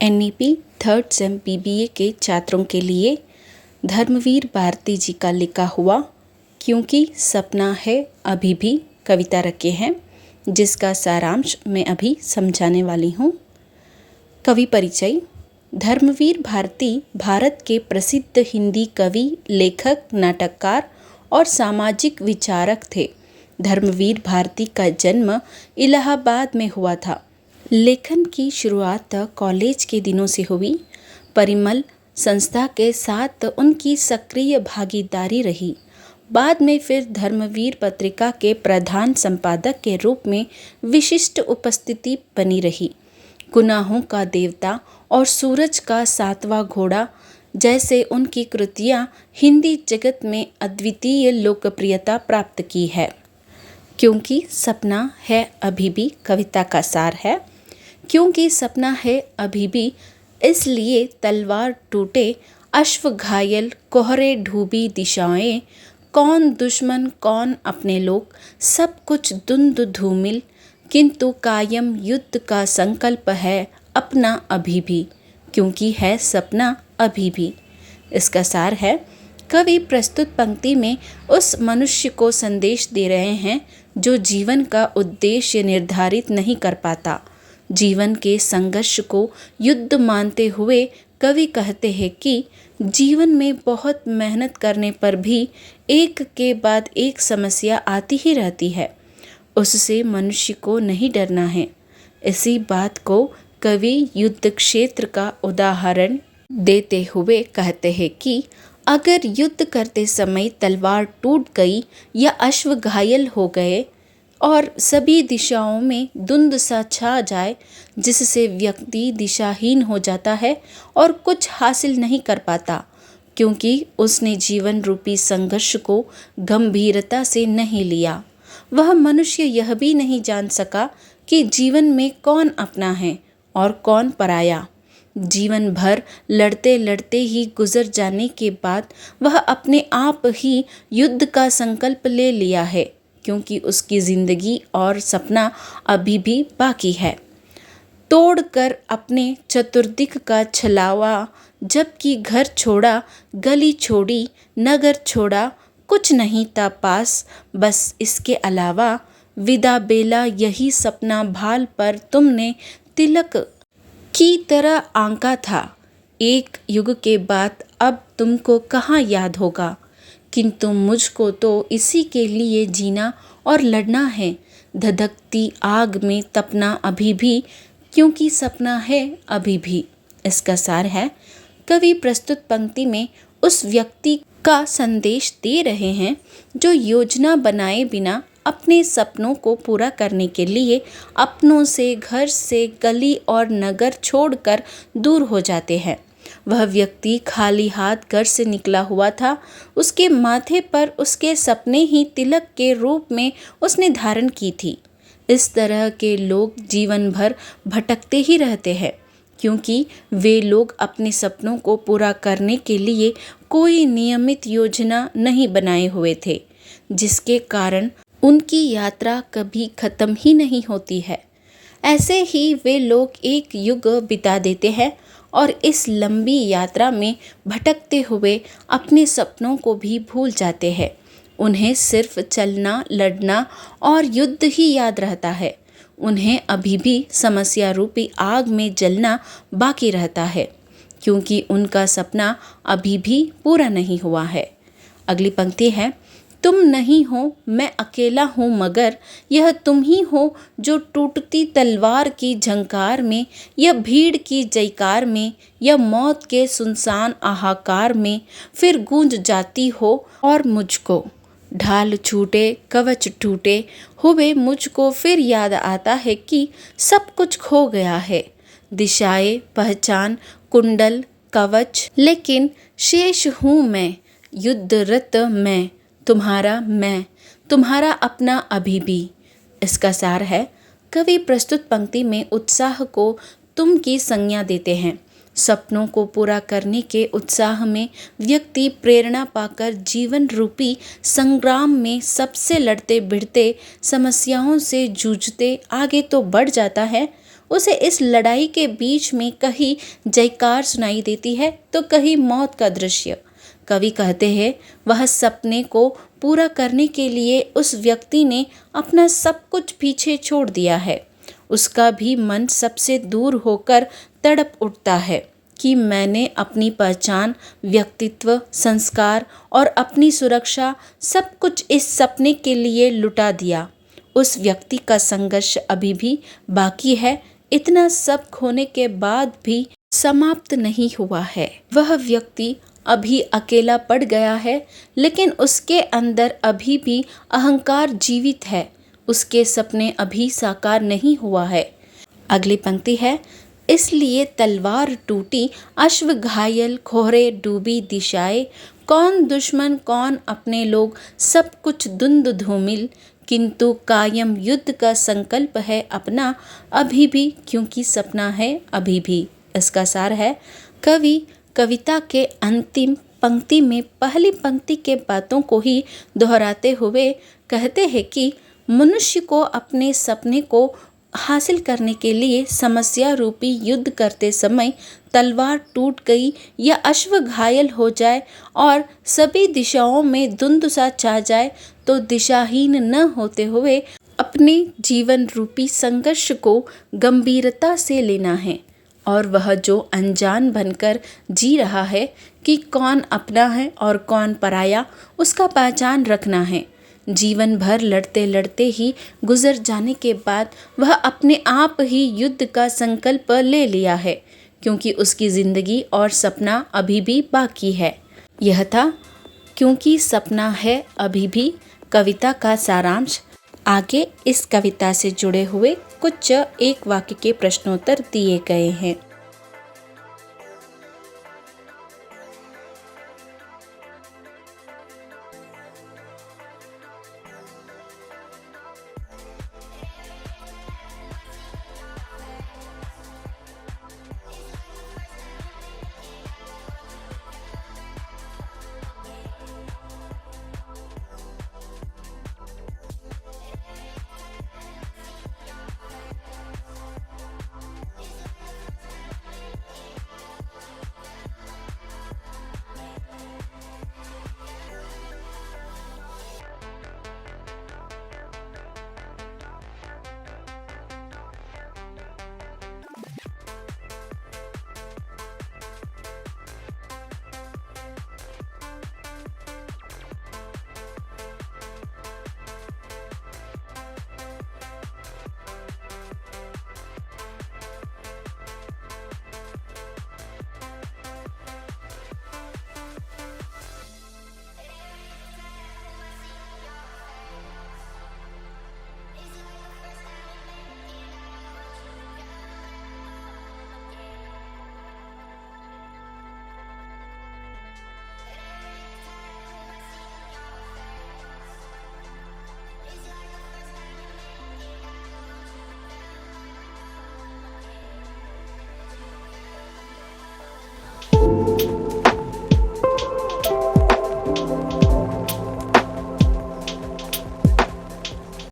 NEP third same BBA के छात्रों के लिए धर्मवीर भारती जी का लिखा हुआ क्योंकि सपना है अभी भी कविता रखे हैं, जिसका सारांश मैं अभी समझाने वाली हूँ। कवि परिचय। धर्मवीर भारती भारत के प्रसिद्ध हिंदी कवि, लेखक, नाटककार और सामाजिक विचारक थे। धर्मवीर भारती का जन्म इलाहाबाद में हुआ था। लेखन की शुरुआत कॉलेज के दिनों से हुई। परिमल संस्था के साथ उनकी सक्रिय भागीदारी रही। बाद में फिर धर्मवीर पत्रिका के प्रधान संपादक के रूप में विशिष्ट उपस्थिति बनी रही। गुनाहों का देवता और सूरज का सातवां घोड़ा जैसे उनकी कृतियां हिंदी जगत में अद्वितीय लोकप्रियता प्राप्त की है। क्योंकि सपना है अभी भी कविता का सार है। क्योंकि सपना है अभी भी, इसलिए तलवार टूटे, अश्व घायल, कोहरे ढूबी दिशाएं, कौन दुश्मन कौन अपने लोग, सब कुछ धुंध धूमिल, किंतु कायम युद्ध का संकल्प है अपना अभी भी। क्योंकि है सपना अभी भी। इसका सार है, कवि प्रस्तुत पंक्ति में उस मनुष्य को संदेश दे रहे हैं जो जीवन का उद्देश्य निर्धारित नहीं कर पाता। जीवन के संघर्ष को युद्ध मानते हुए कवि कहते हैं कि जीवन में बहुत मेहनत करने पर भी एक के बाद एक समस्या आती ही रहती है। उससे मनुष्य को नहीं डरना है। इसी बात को कवि युद्ध क्षेत्र का उदाहरण देते हुए कहते हैं कि अगर युद्ध करते समय तलवार टूट गई या अश्व घायल हो गए और सभी दिशाओं में धुंध सा छा जाए, जिससे व्यक्ति दिशाहीन हो जाता है और कुछ हासिल नहीं कर पाता, क्योंकि उसने जीवन रूपी संघर्ष को गंभीरता से नहीं लिया। वह मनुष्य यह भी नहीं जान सका कि जीवन में कौन अपना है और कौन पराया। जीवन भर लड़ते लड़ते ही गुजर जाने के बाद वह अपने आप ही युद्ध का संकल्प ले लिया है, क्योंकि उसकी जिंदगी और सपना अभी भी बाकी है। तोड़कर अपने चतुर्दिक का छलावा, जबकि घर छोड़ा, गली छोड़ी, नगर छोड़ा, कुछ नहीं था पास बस इसके अलावा। विदा बेला यही सपना भाल पर तुमने तिलक की तरह आंका था। एक युग के बाद अब तुमको कहाँ याद होगा, किंतु मुझको तो इसी के लिए जीना और लड़ना है। धधकती आग में तपना अभी भी, क्योंकि सपना है अभी भी। इसका सार है, कवि प्रस्तुत पंक्ति में उस व्यक्ति का संदेश दे रहे हैं जो योजना बनाए बिना अपने सपनों को पूरा करने के लिए अपनों से, घर से, गली और नगर छोड़कर दूर हो जाते हैं। वह व्यक्ति खाली हाथ घर से निकला हुआ था। उसके माथे पर उसके सपने ही तिलक के रूप में उसने धारण की थी। इस तरह के लोग जीवन भर भटकते ही रहते हैं, क्योंकि वे लोग अपने सपनों को पूरा करने के लिए कोई नियमित योजना नहीं बनाए हुए थे, जिसके कारण उनकी यात्रा कभी खत्म ही नहीं होती है। ऐसे ही वे लोग एक युग बिता देते हैं और इस लंबी यात्रा में भटकते हुए अपने सपनों को भी भूल जाते हैं। उन्हें सिर्फ चलना, लड़ना और युद्ध ही याद रहता है। उन्हें अभी भी समस्या रूपी आग में जलना बाकी रहता है, क्योंकि उनका सपना अभी भी पूरा नहीं हुआ है। अगली पंक्ति है, तुम नहीं हो मैं अकेला हूँ, मगर यह तुम ही हो जो टूटती तलवार की झंकार में, या भीड़ की जयकार में, या मौत के सुनसान हाहाकार में फिर गूंज जाती हो। और मुझको ढाल छूटे, कवच टूटे हुए मुझको फिर याद आता है कि सब कुछ खो गया है। दिशाएं, पहचान, कुंडल, कवच, लेकिन शेष हूँ मैं, युद्धरत मैं, तुम्हारा अपना अभी भी। इसका सार है, कवि प्रस्तुत पंक्ति में उत्साह को तुम की संज्ञा देते हैं। सपनों को पूरा करने के उत्साह में व्यक्ति प्रेरणा पाकर जीवन रूपी संग्राम में सबसे लड़ते भिड़ते, समस्याओं से जूझते आगे तो बढ़ जाता है, उसे इस लड़ाई के बीच में कहीं जयकार सुनाई देती है तो कहीं मौत का दृश्य। कवि कहते हैं वह सपने को पूरा करने के लिए उस व्यक्ति ने अपना सब कुछ पीछे छोड़ दिया है। उसका भी मन सबसे दूर होकर तड़प उठता है कि मैंने अपनी पहचान, व्यक्तित्व, संस्कार और अपनी सुरक्षा सब कुछ इस सपने के लिए लुटा दिया। उस व्यक्ति का संघर्ष अभी भी बाकी है, इतना सब खोने के बाद भी समाप्त नहीं हुआ है। वह व्यक्ति अभी अकेला पड़ गया है, लेकिन उसके अंदर अभी भी अहंकार जीवित है। उसके सपने अभी साकार नहीं हुआ है। अगली पंक्ति है, इसलिए तलवार टूटी, अश्व घायल, खोरे डूबी दिशाएं, कौन दुश्मन कौन अपने लोग, सब कुछ धुंध धूमिल, किंतु कायम युद्ध का संकल्प है अपना अभी भी, क्योंकि सपना है अभी भी। इसका सार है, कवि कविता के अंतिम पंक्ति में पहली पंक्ति के बातों को ही दोहराते हुए कहते हैं कि मनुष्य को अपने सपने को हासिल करने के लिए समस्या रूपी युद्ध करते समय तलवार टूट गई या अश्व घायल हो जाए और सभी दिशाओं में धुंध सा छा जाए तो दिशाहीन न होते हुए अपने जीवन रूपी संघर्ष को गंभीरता से लेना है। और वह जो अनजान बनकर जी रहा है कि कौन अपना है और कौन पराया, उसका पहचान रखना है। जीवन भर लड़ते लड़ते ही गुजर जाने के बाद वह अपने आप ही युद्ध का संकल्प ले लिया है, क्योंकि उसकी जिंदगी और सपना अभी भी बाकी है। यह था क्योंकि सपना है अभी भी कविता का सारांश। आगे इस कविता से जुड़े हुए कुछ एक वाक्य के प्रश्नोत्तर दिए गए हैं।